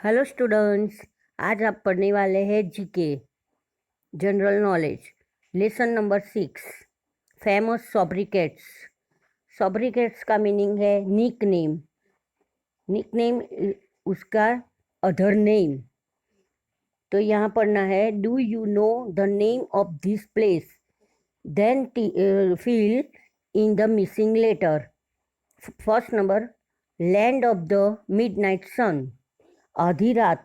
Hello students. आज आप पढ़ने वाले हैं GK general knowledge lesson number 6 famous sobriquets. Sobriquets का मीनिंग है निक नेम। निक नेम उसका अदर नेम। तो यहाँ पढ़ना है do you know the name of this place then fill in the missing letter. First number land of the midnight sun, आधी रात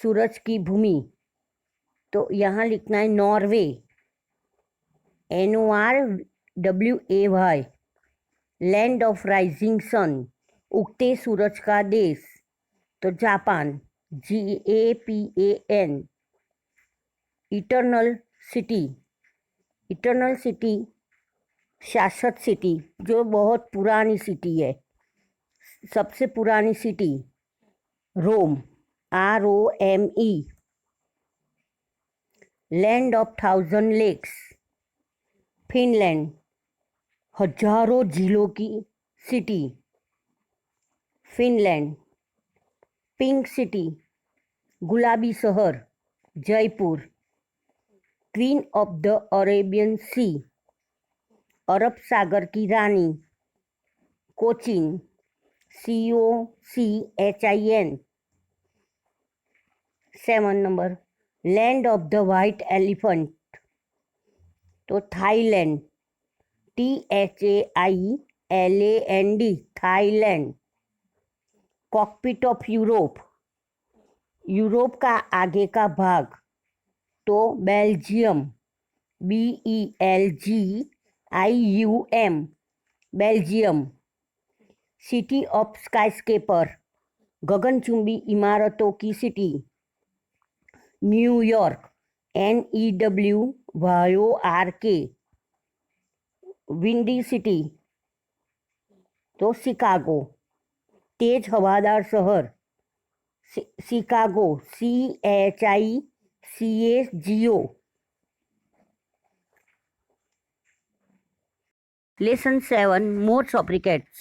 सूरज की भूमि। तो यहाँ लिखना है Norway, NORWAY। Land of rising sun, उगते सूरज का देश। तो Japan, JAPAN। Eternal city, eternal city शाश्वत सिटी, जो बहुत पुरानी सिटी है। सबसे पुरानी city Rome, ROME। Land of 1000 lakes, Finland, हजारों झीलों की सिटी फिनलैंड। पिंक सिटी, गुलाबी शहर, Jaipur. Queen of the Arabian sea, अरब सागर की रानी, कोचीन, COCHIN। 7 नंबर land of the white elephant, तो Thailand, THAILAND, Thailand. Cockpit of Europe, Europe का आगे का भाग, तो Belgium, BELGIUM, Belgium. City of skyscraper, गगनचुंबी इमारतों की city, New York, NEWYORK। Windy city, तो शिकागो, तेज हवादार शहर, Chicago, CHICAGO। Lesson 7 More Sobriquets.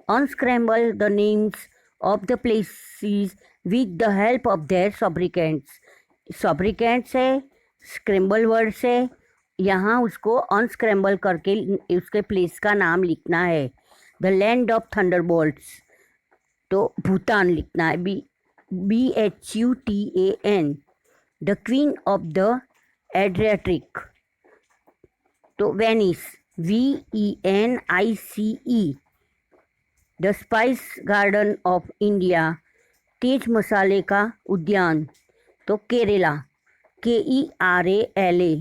Unscramble the names of the places with the help of their sobriquets. Sobriquets है, स्क्रैम्बल वर्ड्स है। यहाँ उसको अनस्क्रैम्बल करके उसके प्लेस का नाम लिखना है। द लैंड ऑफ थंडरबोल्ट्स, तो भूटान लिखना है, BHUTAN। The queen of the Adriatic, तो Venice, VENICE। The spice garden of India, तेज मसाले का उद्यान, तो केरला, KERALA।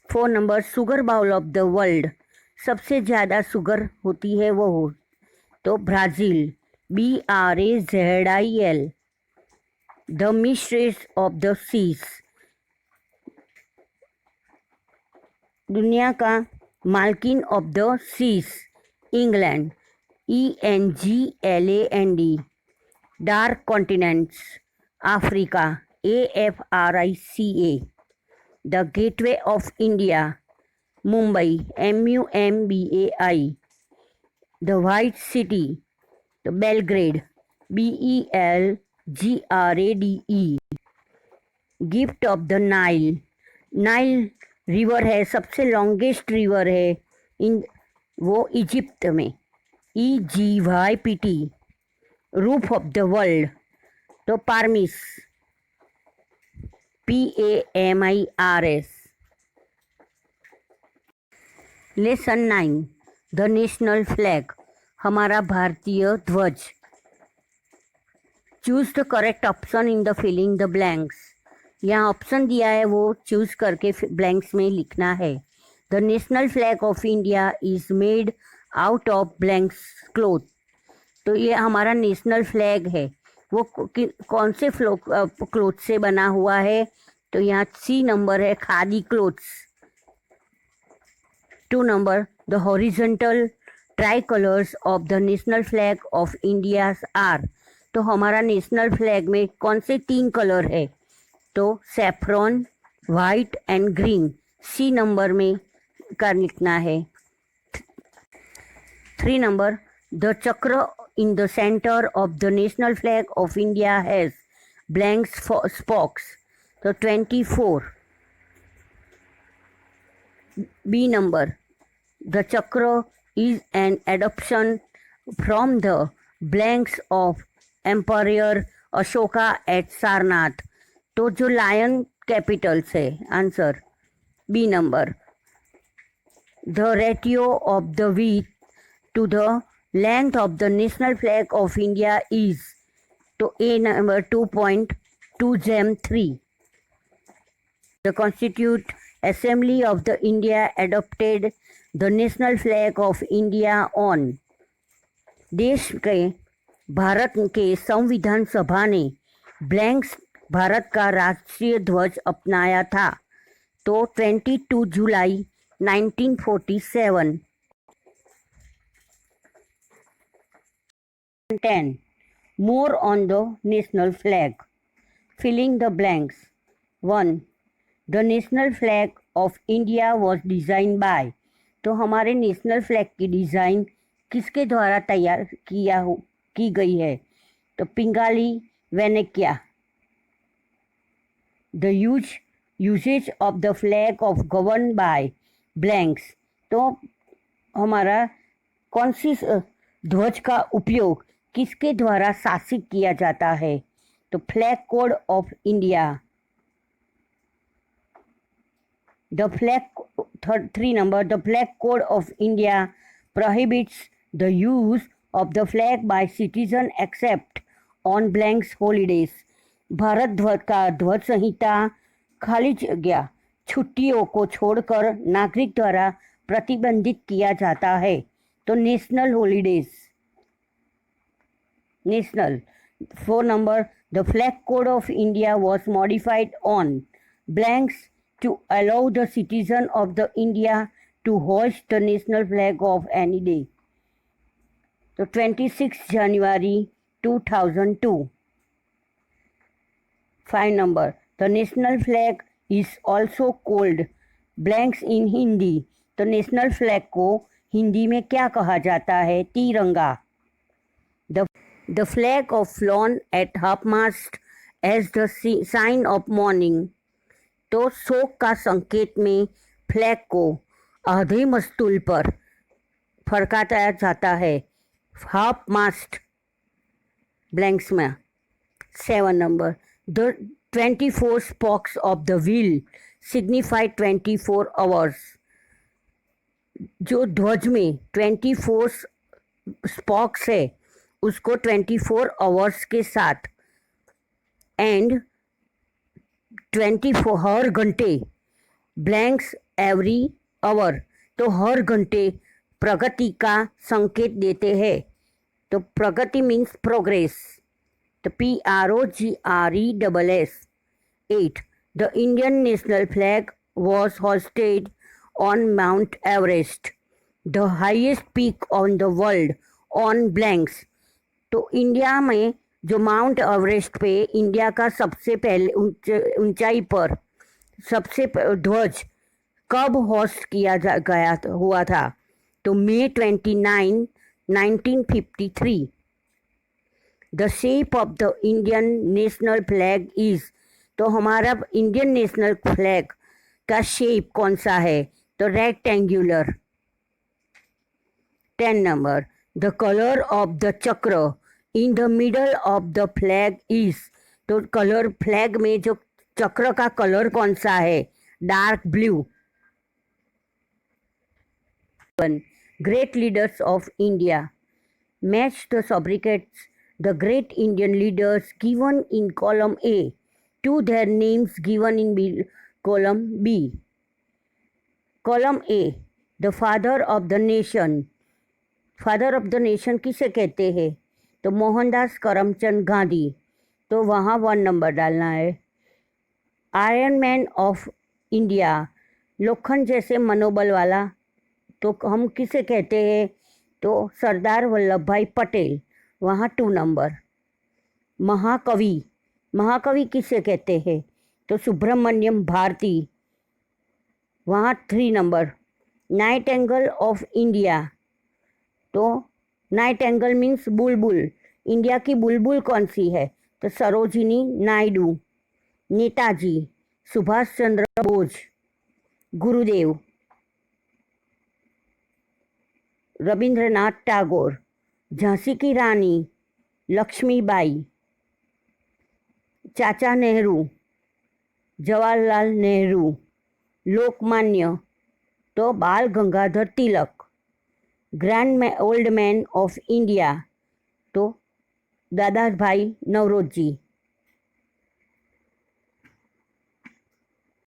4 नंबर sugar bowl of the world, सबसे ज़्यादा शुगर होती है वो, तो Brazil, BRAZIL। The mistress of the seas, दुनिया का मालकिन of the seas, England, ENGLAND। Dark continents, Africa, AFRICA। The gateway of India, Mumbai, MUMBAI। The white city, तो Belgrade, BELGRADE। Gift of the Nile, Nile river है, सबसे longest river है वो Egypt में, EGYPT। Roof of the world, तो पारमिस, PAMIRS। Lesson 9 the national flag, हमारा भारतीय ध्वज। Choose the correct option in the filling the blanks, यहाँ ऑप्शन दिया है वो चूज करके ब्लैंक्स में लिखना है। The national flag of India is made out of blanks cloth, तो ये हमारा नेशनल फ्लैग है वो कौन से क्लोथ से बना हुआ है, तो यहाँ C नंबर है, khadi cloths. 2 number the horizontal tricolours of the national flag of India are, तो हमारा नेशनल फ्लैग में कौन से 3 कलर है, तो saffron, white and green. C number में कर लिखना है। 3 नंबर द चक्र in the center of the national flag of India has blank spokes. So 24. B number. The chakra is an adoption from the blanks of Emperor Ashoka at Sarnath. तो जो lion capital से answer B number. The ratio of the width to the length of the national flag of India is, तो ए number 2.2 The Constituent Assembly of the India adopted the national flag of India on. देश के भारत के संविधान सभा ने blank Bharat का राष्ट्रीय ध्वज अपनाया था. तो 22 जुलाई 1947. 10. More on the national flag. Filling the blanks. 1. The national flag of India was designed by. तो हमारे नेशनल फ्लैग की डिज़ाइन किसके द्वारा तैयार की गई है? तो Pingali वेनेकिया. The usage of the flag of governed by blanks. तो हमारा कौन सी ध्वज का उपयोग किसके द्वारा शासित किया जाता है? तो flag code of India. The flag 3 number. The flag code of India prohibits the use of the flag by citizen except on blanks holidays. Bharat ध्वज का ध्वज संहिता खाली जगह छुट्टियों को छोड़कर नागरिक द्वारा प्रतिबंधित किया जाता है. तो national holidays. National 4 number. The flag code of India was modified on blanks to allow the citizen of the India to hoist the national flag of any day. So 26 January 2002. 5 number. The national flag is also called blanks in Hindi. तो national flag को हिंदी में क्या कहा जाता है? तिरंगा. The flag of flown at half mast as the sign of mourning. तो शोक का संकेत में फ्लैग को आधे मस्तूल पर फरकाया जाता है. हाफ मास्ट ब्लैंक्स में. 7 number. The 24 spokes of the wheel signify 24 hours. जो ध्वज में 24 स्पॉक्स है उसको 24 आवर्स के साथ एंड 24 हर घंटे ब्लैंक्स एवरी आवर. तो हर घंटे प्रगति का संकेत देते हैं. तो प्रगति मीन्स प्रोग्रेस. तो PROGRESS. 8. The Indian national flag was hoisted on Mount Everest, the highest peak on the world, on blanks. तो इंडिया में जो माउंट एवरेस्ट पे इंडिया का सबसे पहले ऊंचाई पर सबसे ध्वज कब होस्ट किया गया हुआ था? तो May 29, 1953. The shape of the Indian national flag is. तो हमारा इंडियन नेशनल फ्लैग का शेप कौन सा है? तो rectangular. 10 number. The color of the chakra in the middle of the flag is. तो कलर फ्लैग में जो चक्र का कलर कौन सा है? Dark blue. Great leaders of India. Match the sobriquets the great Indian leaders given in column A to their names given in column B. Column A. The father of the nation. Father of the nation किसे कहते हैं? तो मोहनदास करमचंद गांधी. तो वहाँ 1 number डालना है. Iron man of India. लोखंड जैसे मनोबल वाला. तो हम किसे कहते हैं? तो सरदार वल्लभ भाई पटेल. वहाँ 2 नंबर. महाकवि. महाकवि किसे कहते हैं? तो सुब्रमण्यम भारती. वहाँ 3 नंबर. Nightingale of India. तो नाइट एंगल मीन्स बुलबुल। इंडिया की बुलबुल कौन सी है? तो सरोजिनी नायडू, नेताजी, सुभाष चंद्र बोस, गुरुदेव, रविंद्रनाथ टैगोर, झांसी की रानी लक्ष्मीबाई, चाचा नेहरू, जवाहरलाल नेहरू, लोकमान्य तो Bal Gangadhar Tilak, grand old man of India तो दादा भाई नवरोजी।